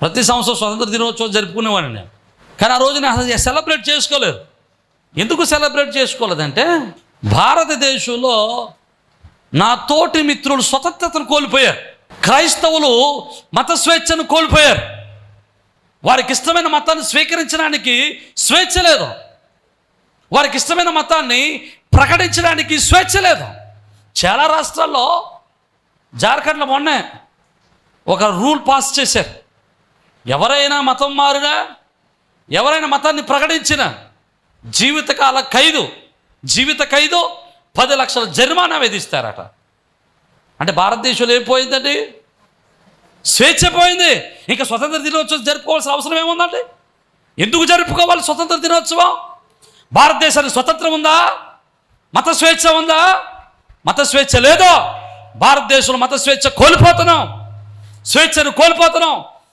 ప్రతి సంవత్సరం స్వతంత్ర దినోత్సవం జరుపుకునేవాడిని నేను. కానీ ఆ రోజు నేను సెలబ్రేట్ చేసుకోలేదు. ఎందుకు సెలబ్రేట్ చేసుకోలేదంటే, భారతదేశంలో నా తోటి మిత్రులు స్వతంత్రతను కోల్పోయారు. క్రైస్తవులు మత స్వేచ్ఛను కోల్పోయారు. వారికి ఇష్టమైన మతాన్ని స్వీకరించడానికి స్వేచ్ఛ లేదు. వారికి ఇష్టమైన మతాన్ని ప్రకటించడానికి స్వేచ్ఛ లేదు. చాలా రాష్ట్రాల్లో, జార్ఖండ్లో మొన్నే ఒక రూల్ పాస్ చేశారు. ఎవరైనా మతం మారినా, ఎవరైనా మతాన్ని ప్రకటించిన జీవిత ఖైదు 10 లక్షల జరిమానా విధిస్తారట. అంటే భారతదేశంలో ఏం పోయిందండి? స్వేచ్ఛ పోయింది. ఇంకా స్వతంత్ర దినోత్సవం జరుపుకోవాల్సిన అవసరం ఏముందండి? ఎందుకు జరుపుకోవాలి స్వతంత్ర దినోత్సవం? భారతదేశానికి స్వతంత్రం ఉందా? మత స్వేచ్ఛ ఉందా? మత స్వేచ్ఛ లేదు. భారతదేశంలో మత స్వేచ్ఛను కోల్పోతున్నాం.